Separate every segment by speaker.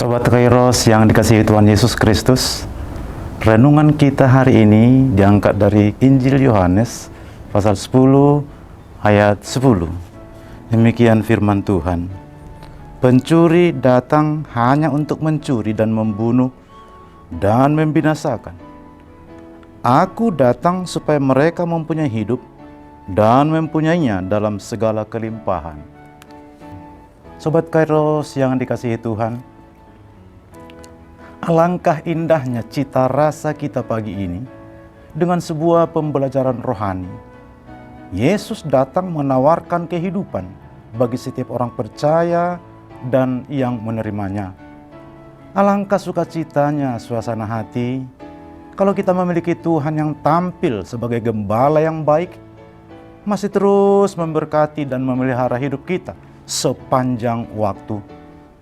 Speaker 1: Sobat Kairos yang dikasihi Tuhan Yesus Kristus, renungan kita hari ini diangkat dari Injil Yohanes pasal 10 ayat 10. Demikian firman Tuhan. Pencuri datang hanya untuk mencuri dan membunuh dan membinasakan. Aku datang supaya mereka mempunyai hidup dan mempunyainya dalam segala kelimpahan. Sobat Kairos yang dikasihi Tuhan, alangkah indahnya cita rasa kita pagi ini dengan sebuah pembelajaran rohani. Yesus datang menawarkan kehidupan bagi setiap orang percaya dan yang menerimanya. Alangkah sukacitanya suasana hati kalau kita memiliki Tuhan yang tampil sebagai gembala yang baik, masih terus memberkati dan memelihara hidup kita sepanjang waktu.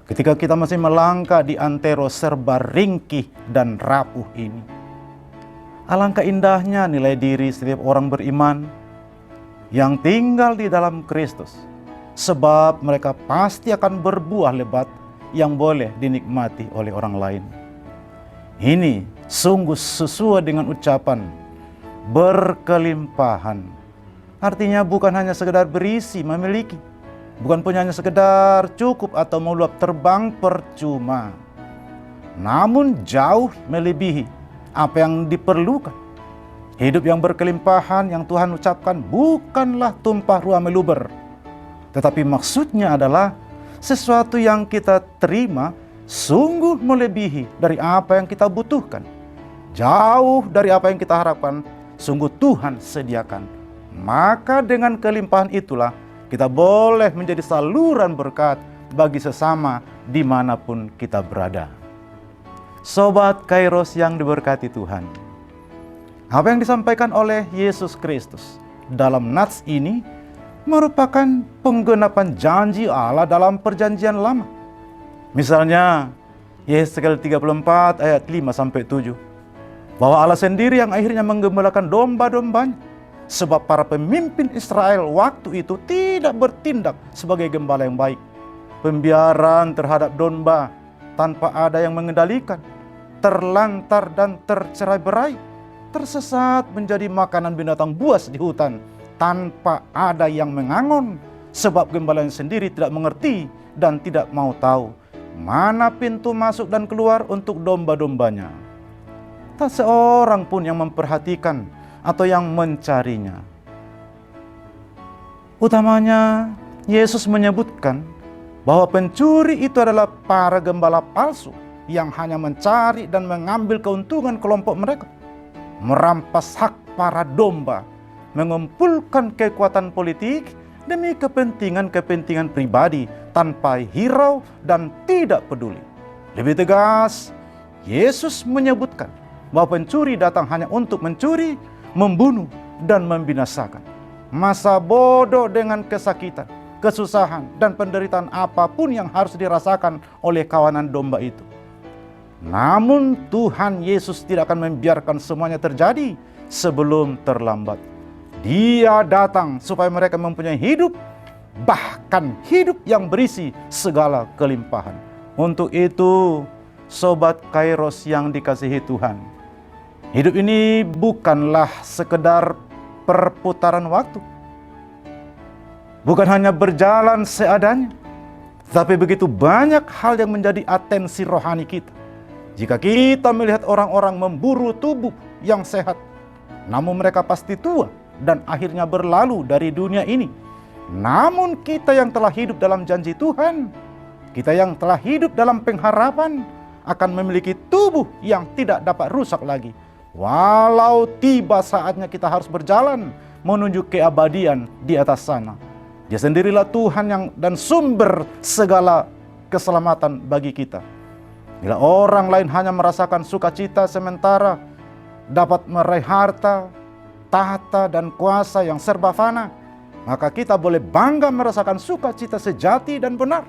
Speaker 1: Ketika kita masih melangkah di antero serba ringkih dan rapuh ini. Alangkah indahnya nilai diri setiap orang beriman yang tinggal di dalam Kristus. Sebab mereka pasti akan berbuah lebat yang boleh dinikmati oleh orang lain. Ini sungguh sesuai dengan ucapan berkelimpahan. Artinya bukan hanya sekedar berisi, memiliki. Bukan punya hanya sekedar cukup atau meluap terbang percuma. Namun jauh melebihi apa yang diperlukan. Hidup yang berkelimpahan yang Tuhan ucapkan bukanlah tumpah ruah meluber. Tetapi maksudnya adalah sesuatu yang kita terima sungguh melebihi dari apa yang kita butuhkan. Jauh dari apa yang kita harapkan, sungguh Tuhan sediakan. Maka dengan kelimpahan itulah kita boleh menjadi saluran berkat bagi sesama dimanapun kita berada. Sobat Kairos yang diberkati Tuhan, apa yang disampaikan oleh Yesus Kristus dalam nats ini merupakan penggenapan janji Allah dalam perjanjian lama. Misalnya Yesaya 34 ayat 5-7, bahwa Allah sendiri yang akhirnya menggembalakan domba-dombanya. Sebab para pemimpin Israel waktu itu tidak bertindak sebagai gembala yang baik. Pembiaran terhadap domba tanpa ada yang mengendalikan, terlantar dan tercerai-berai, tersesat menjadi makanan binatang buas di hutan tanpa ada yang mengangon. Sebab gembalanya sendiri tidak mengerti dan tidak mau tahu mana pintu masuk dan keluar untuk domba-dombanya. Tak seorang pun yang memperhatikan atau yang mencarinya. Utamanya, Yesus menyebutkan bahwa pencuri itu adalah para gembala palsu yang hanya mencari dan mengambil keuntungan kelompok mereka, merampas hak para domba, mengumpulkan kekuatan politik demi kepentingan-kepentingan pribadi tanpa hirau dan tidak peduli. Lebih tegas, Yesus menyebutkan bahwa pencuri datang hanya untuk mencuri, membunuh, dan membinasakan. Masa bodoh dengan kesakitan, kesusahan, dan penderitaan apapun yang harus dirasakan oleh kawanan domba itu. Namun Tuhan Yesus tidak akan membiarkan semuanya terjadi sebelum terlambat. Dia datang supaya mereka mempunyai hidup, bahkan hidup yang berisi segala kelimpahan. Untuk itu, Sobat Kairos yang dikasihi Tuhan, hidup ini bukanlah sekedar perputaran waktu. Bukan hanya berjalan seadanya, tapi begitu banyak hal yang menjadi atensi rohani kita. Jika kita melihat orang-orang memburu tubuh yang sehat, namun mereka pasti tua dan akhirnya berlalu dari dunia ini. Namun kita yang telah hidup dalam janji Tuhan, kita yang telah hidup dalam pengharapan, akan memiliki tubuh yang tidak dapat rusak lagi. Walau tiba saatnya kita harus berjalan menuju keabadian di atas sana. Dia sendirilah Tuhan yang dan sumber segala keselamatan bagi kita. Bila orang lain hanya merasakan sukacita sementara, dapat meraih harta, tahta, dan kuasa yang serba fana, maka kita boleh bangga merasakan sukacita sejati dan benar.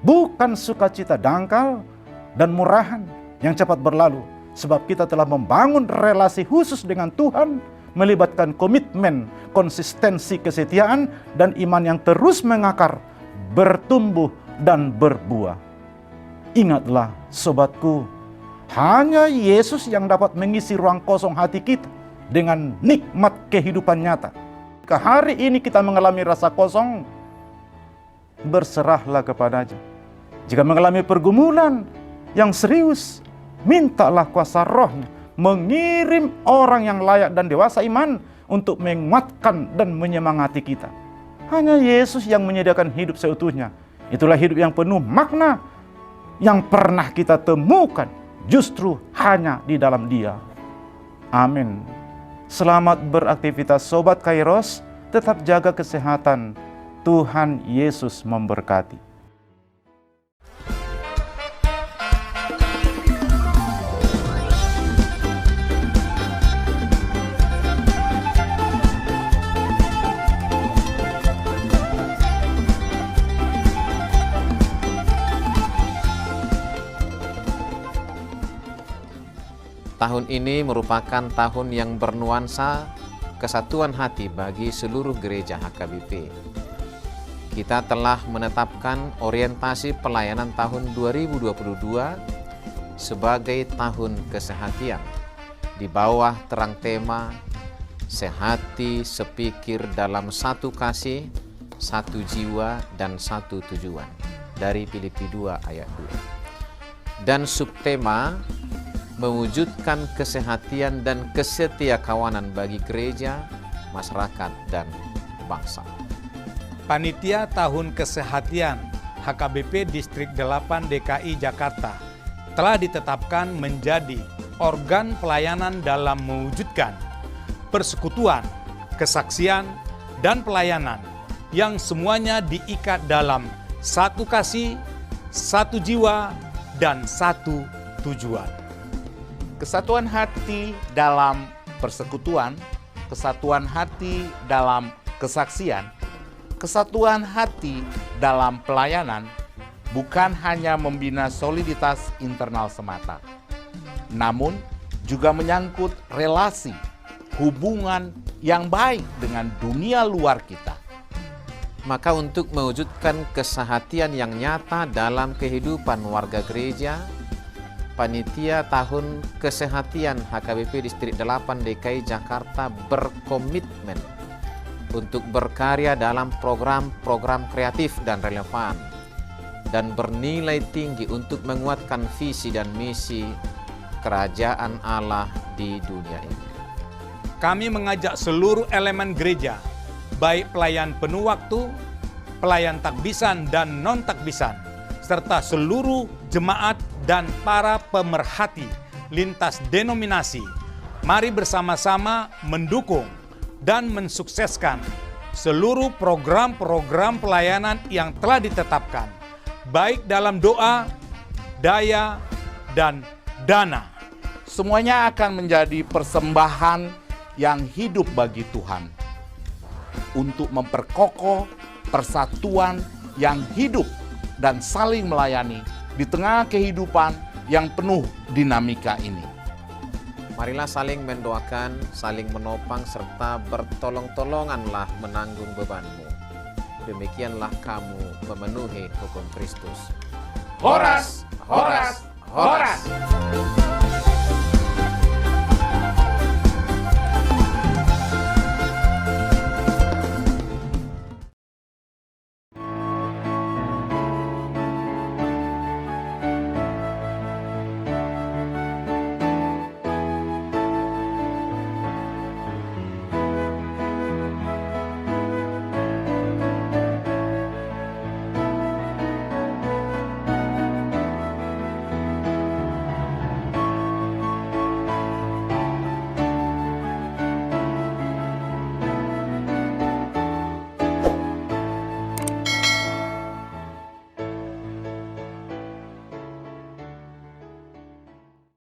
Speaker 1: Bukan sukacita dangkal dan murahan yang cepat berlalu. Sebab kita telah membangun relasi khusus dengan Tuhan, melibatkan komitmen, konsistensi kesetiaan, dan iman yang terus mengakar, bertumbuh, dan berbuah. Ingatlah sobatku, hanya Yesus yang dapat mengisi ruang kosong hati kita dengan nikmat kehidupan nyata. Jika hari ini kita mengalami rasa kosong, berserahlah kepadanya. Jika mengalami pergumulan yang serius, mintalah kuasa Roh-Nya mengirim orang yang layak dan dewasa iman untuk menguatkan dan menyemangati kita. Hanya Yesus yang menyediakan hidup seutuhnya. Itulah hidup yang penuh makna yang pernah kita temukan justru hanya di dalam Dia. Amin. Selamat beraktivitas Sobat Kairos, tetap jaga kesehatan. Tuhan Yesus memberkati.
Speaker 2: Tahun ini merupakan tahun yang bernuansa kesatuan hati bagi seluruh gereja HKBP. Kita telah menetapkan orientasi pelayanan tahun 2022 sebagai tahun kesehatian di bawah terang tema sehati sepikir dalam satu kasih, satu jiwa, dan satu tujuan dari Filipi 2 ayat 2. Dan subtema mewujudkan kesehatian dan kesetiakawanan bagi gereja, masyarakat, dan bangsa.
Speaker 3: Panitia Tahun Kesehatian HKBP Distrik 8 DKI Jakarta telah ditetapkan menjadi organ pelayanan dalam mewujudkan persekutuan, kesaksian, dan pelayanan yang semuanya diikat dalam satu kasih, satu jiwa, dan satu tujuan.
Speaker 4: Kesatuan hati dalam persekutuan, kesatuan hati dalam kesaksian, kesatuan hati dalam pelayanan bukan hanya membina soliditas internal semata, namun juga menyangkut relasi, hubungan yang baik dengan dunia luar kita.
Speaker 2: Maka untuk mewujudkan kesehatian yang nyata dalam kehidupan warga gereja, Panitia Tahun Kesehatian HKBP Distrik 8 DKI Jakarta berkomitmen untuk berkarya dalam program-program kreatif dan relevan dan bernilai tinggi untuk menguatkan visi dan misi kerajaan Allah di dunia ini.
Speaker 3: Kami mengajak seluruh elemen gereja, baik pelayan penuh waktu, pelayan takbisan dan non-takbisan, serta seluruh jemaat dan para pemerhati lintas denominasi, mari bersama-sama mendukung dan mensukseskan seluruh program-program pelayanan yang telah ditetapkan, baik dalam doa, daya, dan dana.
Speaker 4: Semuanya akan menjadi persembahan yang hidup bagi Tuhan untuk memperkokoh persatuan yang hidup dan saling melayani di tengah kehidupan yang penuh dinamika ini.
Speaker 2: Marilah saling mendoakan, saling menopang, serta bertolong-tolonganlah menanggung bebanmu. Demikianlah kamu memenuhi hukum Kristus.
Speaker 4: Horas